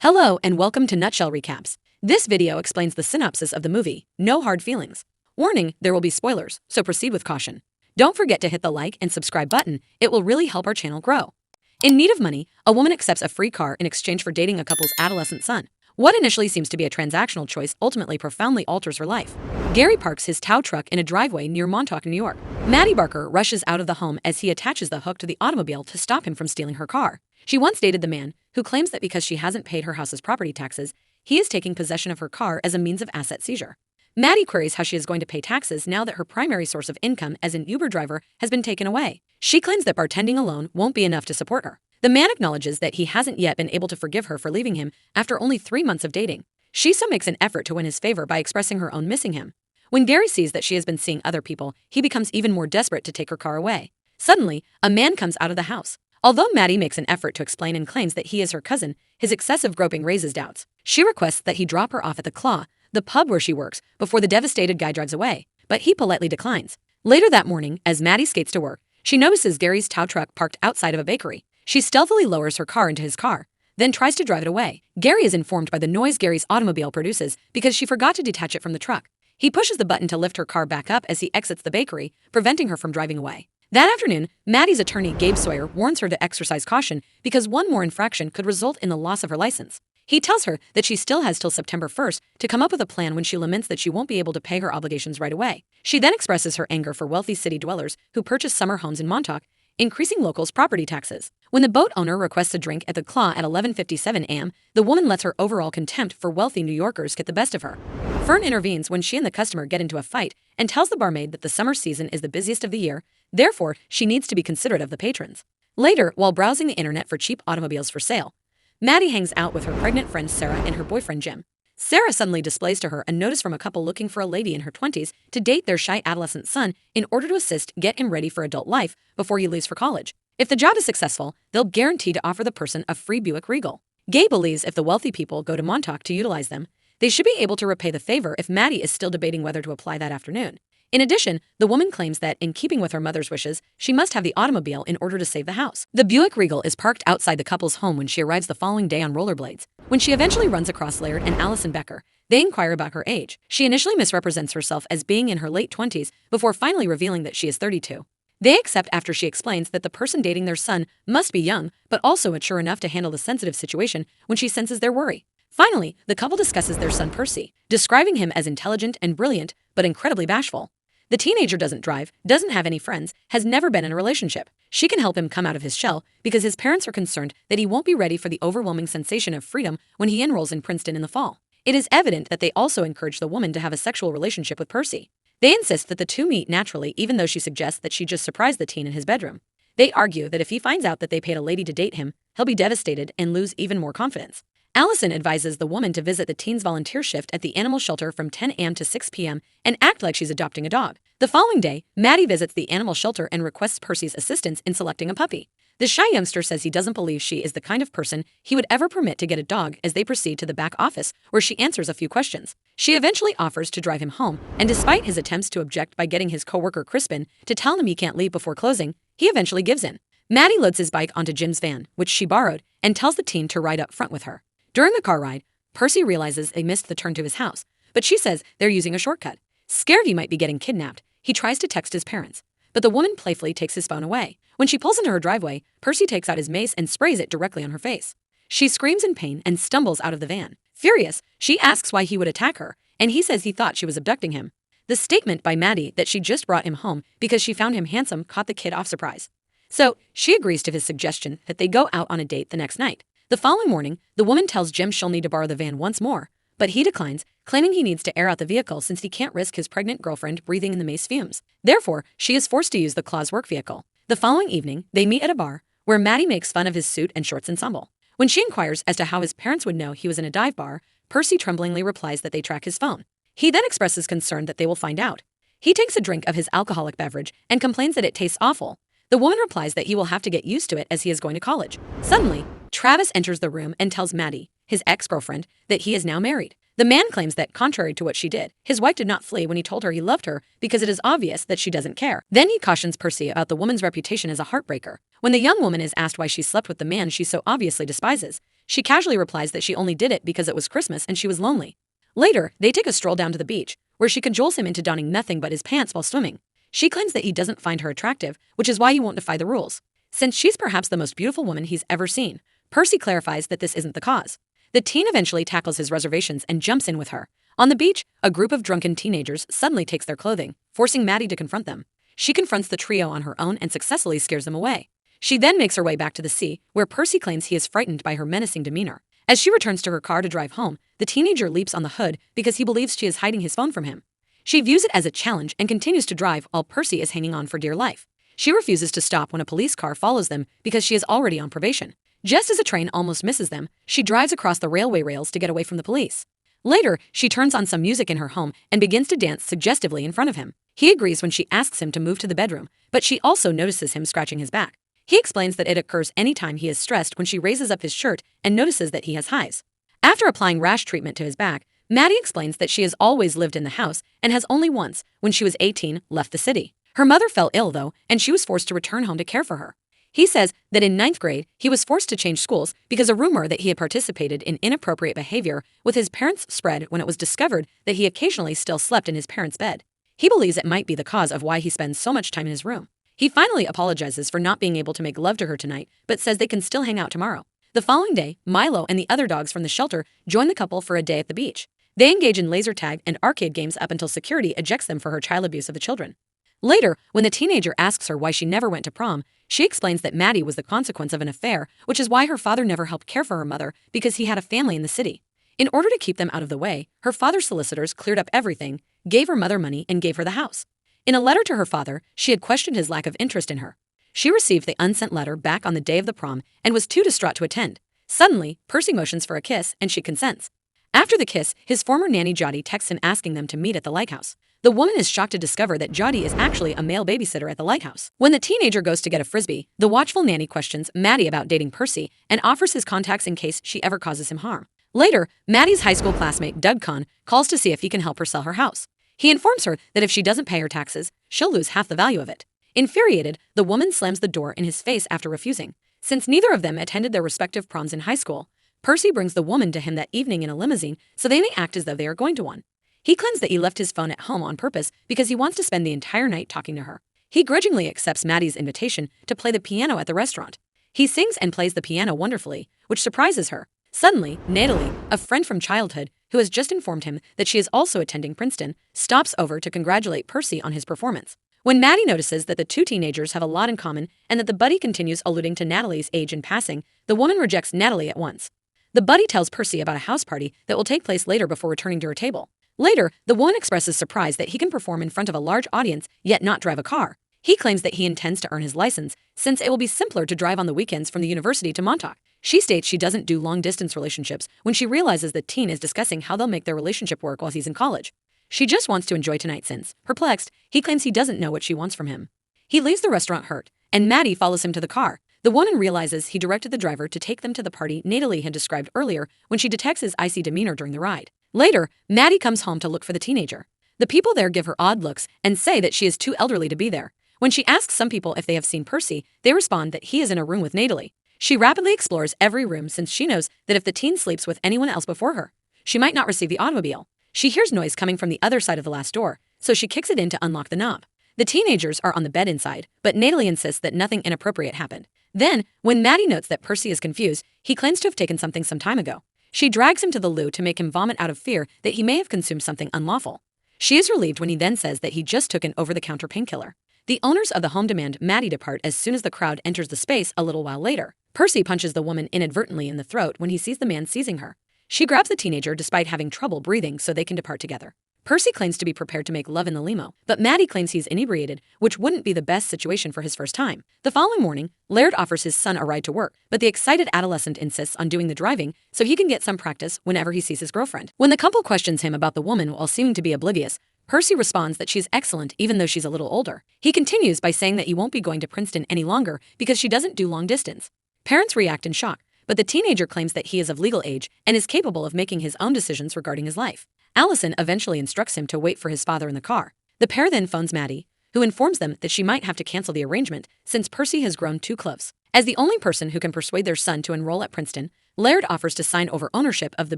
Hello and welcome to Nutshell Recaps. This video explains the synopsis of the movie, No Hard Feelings. Warning, there will be spoilers, so proceed with caution. Don't forget to hit the like and subscribe button, it will really help our channel grow. In need of money, a woman accepts a free car in exchange for dating a couple's adolescent son. What initially seems to be a transactional choice ultimately profoundly alters her life. Gary parks his tow truck in a driveway near Montauk, New York. Maddie Barker rushes out of the home as he attaches the hook to the automobile to stop him from stealing her car. She once dated the man who claims that because she hasn't paid her house's property taxes, he is taking possession of her car as a means of asset seizure. Maddie queries how she is going to pay taxes now that her primary source of income as an Uber driver has been taken away. She claims that bartending alone won't be enough to support her. The man acknowledges that he hasn't yet been able to forgive her for leaving him after only 3 months of dating. She so makes an effort to win his favor by expressing her own missing him. When Gary sees that she has been seeing other people, he becomes even more desperate to take her car away. Suddenly, a man comes out of the house. Although Maddie makes an effort to explain and claims that he is her cousin, his excessive groping raises doubts. She requests that he drop her off at the Claw, the pub where she works, before the devastated guy drives away, but he politely declines. Later that morning, as Maddie skates to work, she notices Gary's tow truck parked outside of a bakery. She stealthily lowers her car into his car, then tries to drive it away. Gary is informed by the noise Gary's automobile produces because she forgot to detach it from the truck. He pushes the button to lift her car back up as he exits the bakery, preventing her from driving away. That afternoon, Maddie's attorney Gabe Sawyer warns her to exercise caution because one more infraction could result in the loss of her license. He tells her that she still has till September 1st to come up with a plan when she laments that she won't be able to pay her obligations right away. She then expresses her anger for wealthy city dwellers who purchase summer homes in Montauk, increasing locals' property taxes. When the boat owner requests a drink at the Claw at 11:57 a.m., the woman lets her overall contempt for wealthy New Yorkers get the best of her. Fern intervenes when she and the customer get into a fight and tells the barmaid that the summer season is the busiest of the year, therefore she needs to be considerate of the patrons. Later, while browsing the internet for cheap automobiles for sale, Maddie hangs out with her pregnant friend Sarah and her boyfriend Jim. Sarah suddenly displays to her a notice from a couple looking for a lady in her 20s to date their shy adolescent son in order to assist get him ready for adult life before he leaves for college. If the job is successful, they'll guarantee to offer the person a free Buick Regal. Gay believes if the wealthy people go to Montauk to utilize them, they should be able to repay the favor if Maddie is still debating whether to apply that afternoon. In addition, the woman claims that, in keeping with her mother's wishes, she must have the automobile in order to save the house. The Buick Regal is parked outside the couple's home when she arrives the following day on rollerblades. When she eventually runs across Laird and Allison Becker, they inquire about her age. She initially misrepresents herself as being in her late 20s before finally revealing that she is 32. They accept after she explains that the person dating their son must be young, but also mature enough to handle the sensitive situation when she senses their worry. Finally, the couple discusses their son Percy, describing him as intelligent and brilliant, but incredibly bashful. The teenager doesn't drive, doesn't have any friends, has never been in a relationship. She can help him come out of his shell because his parents are concerned that he won't be ready for the overwhelming sensation of freedom when he enrolls in Princeton in the fall. It is evident that they also encourage the woman to have a sexual relationship with Percy. They insist that the two meet naturally even though she suggests that she just surprised the teen in his bedroom. They argue that if he finds out that they paid a lady to date him, he'll be devastated and lose even more confidence. Allison advises the woman to visit the teen's volunteer shift at the animal shelter from 10 a.m. to 6 p.m. and act like she's adopting a dog. The following day, Maddie visits the animal shelter and requests Percy's assistance in selecting a puppy. The shy youngster says he doesn't believe she is the kind of person he would ever permit to get a dog as they proceed to the back office where she answers a few questions. She eventually offers to drive him home, and despite his attempts to object by getting his coworker Crispin to tell him he can't leave before closing, he eventually gives in. Maddie loads his bike onto Jim's van, which she borrowed, and tells the teen to ride up front with her. During the car ride, Percy realizes they missed the turn to his house, but she says they're using a shortcut. Scared he might be getting kidnapped, he tries to text his parents, but the woman playfully takes his phone away. When she pulls into her driveway, Percy takes out his mace and sprays it directly on her face. She screams in pain and stumbles out of the van. Furious, she asks why he would attack her, and he says he thought she was abducting him. The statement by Maddie that she just brought him home because she found him handsome caught the kid off surprise. So, she agrees to his suggestion that they go out on a date the next night. The following morning, the woman tells Jim she'll need to borrow the van once more, but he declines, claiming he needs to air out the vehicle since he can't risk his pregnant girlfriend breathing in the mace fumes. Therefore, she is forced to use the Claw's work vehicle. The following evening, they meet at a bar, where Maddie makes fun of his suit and shorts ensemble. When she inquires as to how his parents would know he was in a dive bar, Percy tremblingly replies that they track his phone. He then expresses concern that they will find out. He takes a drink of his alcoholic beverage and complains that it tastes awful. The woman replies that he will have to get used to it as he is going to college. Suddenly, Travis enters the room and tells Maddie, his ex-girlfriend, that he is now married. The man claims that, contrary to what she did, his wife did not flee when he told her he loved her because it is obvious that she doesn't care. Then he cautions Percy about the woman's reputation as a heartbreaker. When the young woman is asked why she slept with the man she so obviously despises, She casually replies that she only did it because it was Christmas and she was lonely. Later, they take a stroll down to the beach, where she cajoles him into donning nothing but his pants while swimming. She claims that he doesn't find her attractive, which is why he won't defy the rules. Since she's perhaps the most beautiful woman he's ever seen, Percy clarifies that this isn't the cause. The teen eventually tackles his reservations and jumps in with her. On the beach, a group of drunken teenagers suddenly takes their clothing, forcing Maddie to confront them. She confronts the trio on her own and successfully scares them away. She then makes her way back to the sea, where Percy claims he is frightened by her menacing demeanor. As she returns to her car to drive home, the teenager leaps on the hood because he believes she is hiding his phone from him. She views it as a challenge and continues to drive while Percy is hanging on for dear life. She refuses to stop when a police car follows them because she is already on probation. Just as a train almost misses them, she drives across the railway rails to get away from the police. Later, she turns on some music in her home and begins to dance suggestively in front of him. He agrees when she asks him to move to the bedroom, but she also notices him scratching his back. He explains that it occurs anytime he is stressed when she raises up his shirt and notices that he has hives. After applying rash treatment to his back, Maddie explains that she has always lived in the house and has only once, when she was 18, left the city. Her mother fell ill though, and she was forced to return home to care for her. He says that in 9th grade, he was forced to change schools because a rumor that he had participated in inappropriate behavior with his parents spread when it was discovered that he occasionally still slept in his parents' bed. He believes it might be the cause of why he spends so much time in his room. He finally apologizes for not being able to make love to her tonight, but says they can still hang out tomorrow. The following day, Milo and the other dogs from the shelter join the couple for a day at the beach. They engage in laser tag and arcade games up until security ejects them for her child abuse of the children. Later, when the teenager asks her why she never went to prom, she explains that Maddie was the consequence of an affair, which is why her father never helped care for her mother because he had a family in the city. In order to keep them out of the way, her father's solicitors cleared up everything, gave her mother money, and gave her the house. In a letter to her father, she had questioned his lack of interest in her. She received the unsent letter back on the day of the prom and was too distraught to attend. Suddenly, Percy motions for a kiss and she consents. After the kiss, his former nanny Jody texts him asking them to meet at the lighthouse. The woman is shocked to discover that Jody is actually a male babysitter at the lighthouse. When the teenager goes to get a frisbee, the watchful nanny questions Maddie about dating Percy and offers his contacts in case she ever causes him harm. Later, Maddie's high school classmate Doug Kahn calls to see if he can help her sell her house. He informs her that if she doesn't pay her taxes, she'll lose half the value of it. Infuriated, the woman slams the door in his face after refusing. Since neither of them attended their respective proms in high school, Percy brings the woman to him that evening in a limousine so they may act as though they are going to one. He claims that he left his phone at home on purpose because he wants to spend the entire night talking to her. He grudgingly accepts Maddie's invitation to play the piano at the restaurant. He sings and plays the piano wonderfully, which surprises her. Suddenly, Natalie, a friend from childhood, who has just informed him that she is also attending Princeton, stops over to congratulate Percy on his performance. When Maddie notices that the two teenagers have a lot in common and that the buddy continues alluding to Natalie's age in passing, the woman rejects Natalie at once. The buddy tells Percy about a house party that will take place later before returning to her table. Later, the woman expresses surprise that he can perform in front of a large audience yet not drive a car. He claims that he intends to earn his license, since it will be simpler to drive on the weekends from the university to Montauk. She states she doesn't do long-distance relationships when she realizes the teen is discussing how they'll make their relationship work while he's in college. She just wants to enjoy tonight since, perplexed, he claims he doesn't know what she wants from him. He leaves the restaurant hurt, and Maddie follows him to the car. The woman realizes he directed the driver to take them to the party Natalie had described earlier when she detects his icy demeanor during the ride. Later, Maddie comes home to look for the teenager. The people there give her odd looks and say that she is too elderly to be there. When she asks some people if they have seen Percy, they respond that he is in a room with Natalie. She rapidly explores every room since she knows that if the teen sleeps with anyone else before her, she might not receive the automobile. She hears noise coming from the other side of the last door, so she kicks it in to unlock the knob. The teenagers are on the bed inside, but Natalie insists that nothing inappropriate happened. Then, when Maddie notes that Percy is confused, he claims to have taken something some time ago. She drags him to the loo to make him vomit out of fear that he may have consumed something unlawful. She is relieved when he then says that he just took an over-the-counter painkiller. The owners of the home demand Maddie depart as soon as the crowd enters the space a little while later. Percy punches the woman inadvertently in the throat when he sees the man seizing her. She grabs the teenager despite having trouble breathing so they can depart together. Percy claims to be prepared to make love in the limo, but Maddie claims he's inebriated, which wouldn't be the best situation for his first time. The following morning, Laird offers his son a ride to work, but the excited adolescent insists on doing the driving so he can get some practice whenever he sees his girlfriend. When the couple questions him about the woman while seeming to be oblivious, Percy responds that she's excellent even though she's a little older. He continues by saying that he won't be going to Princeton any longer because she doesn't do long distance. Parents react in shock, but the teenager claims that he is of legal age and is capable of making his own decisions regarding his life. Allison eventually instructs him to wait for his father in the car. The pair then phones Maddie, who informs them that she might have to cancel the arrangement since Percy has grown too close. As the only person who can persuade their son to enroll at Princeton, Laird offers to sign over ownership of the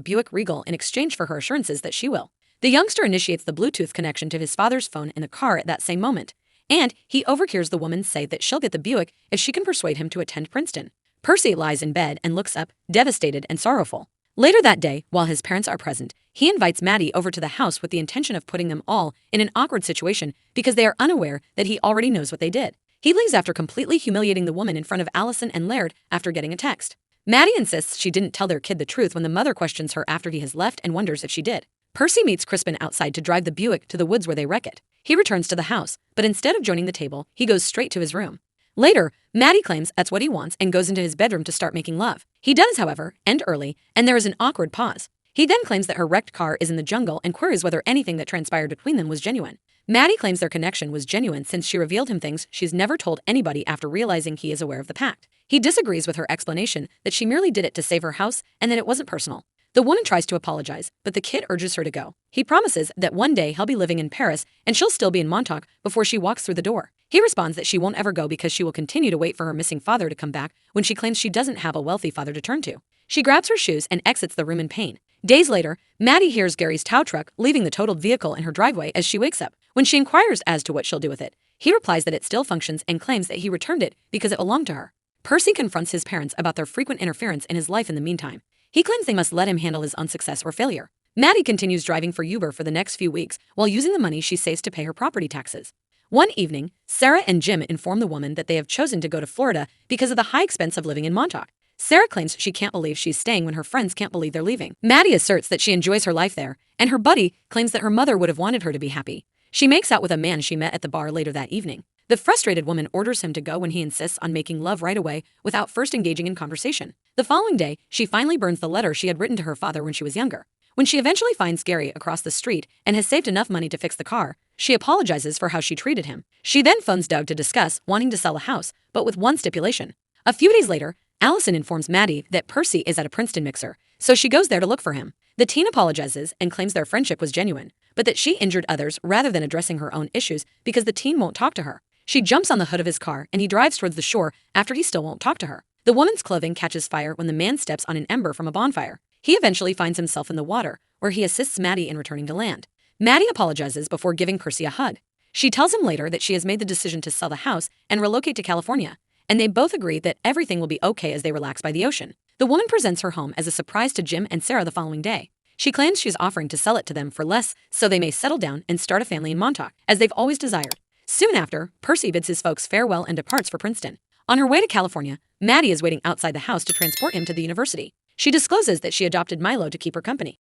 Buick Regal in exchange for her assurances that she will. The youngster initiates the Bluetooth connection to his father's phone in the car at that same moment, and he overhears the woman say that she'll get the Buick if she can persuade him to attend Princeton. Percy lies in bed and looks up, devastated and sorrowful. Later that day, while his parents are present, he invites Maddie over to the house with the intention of putting them all in an awkward situation because they are unaware that he already knows what they did. He leaves after completely humiliating the woman in front of Allison and Laird after getting a text. Maddie insists she didn't tell their kid the truth when the mother questions her after he has left and wonders if she did. Percy meets Crispin outside to drive the Buick to the woods where they wreck it. He returns to the house, but instead of joining the table, he goes straight to his room. Later, Maddie claims that's what he wants and goes into his bedroom to start making love. He does, however, end early, and there is an awkward pause. He then claims that her wrecked car is in the jungle and queries whether anything that transpired between them was genuine. Maddie claims their connection was genuine since she revealed him things she's never told anybody after realizing he is aware of the pact. He disagrees with her explanation that she merely did it to save her house and that it wasn't personal. The woman tries to apologize, but the kid urges her to go. He promises that one day he'll be living in Paris and she'll still be in Montauk before she walks through the door. He responds that she won't ever go because she will continue to wait for her missing father to come back when she claims she doesn't have a wealthy father to turn to. She grabs her shoes and exits the room in pain. Days later, Maddie hears Gary's tow truck leaving the totaled vehicle in her driveway as she wakes up. When she inquires as to what she'll do with it, he replies that it still functions and claims that he returned it because it belonged to her. Percy confronts his parents about their frequent interference in his life in the meantime. He claims they must let him handle his own success or failure. Maddie continues driving for Uber for the next few weeks while using the money she saves to pay her property taxes. One evening, Sarah and Jim inform the woman that they have chosen to go to Florida because of the high expense of living in Montauk. Sarah claims she can't believe she's staying when her friends can't believe they're leaving. Maddie asserts that she enjoys her life there, and her buddy claims that her mother would have wanted her to be happy. She makes out with a man she met at the bar later that evening. The frustrated woman orders him to go when he insists on making love right away without first engaging in conversation. The following day, she finally burns the letter she had written to her father when she was younger. When she eventually finds Gary across the street and has saved enough money to fix the car, she apologizes for how she treated him. She then phones Doug to discuss wanting to sell the house, but with one stipulation. A few days later, Allison informs Maddie that Percy is at a Princeton mixer, so she goes there to look for him. The teen apologizes and claims their friendship was genuine, but that she injured others rather than addressing her own issues because the teen won't talk to her. She jumps on the hood of his car and he drives towards the shore after he still won't talk to her. The woman's clothing catches fire when the man steps on an ember from a bonfire. He eventually finds himself in the water, where he assists Maddie in returning to land. Maddie apologizes before giving Percy a hug. She tells him later that she has made the decision to sell the house and relocate to California, and they both agree that everything will be okay as they relax by the ocean. The woman presents her home as a surprise to Jim and Sarah the following day. She claims she's offering to sell it to them for less so they may settle down and start a family in Montauk, as they've always desired. Soon after, Percy bids his folks farewell and departs for Princeton. On her way to California, Maddie is waiting outside the house to transport him to the university. She discloses that she adopted Milo to keep her company.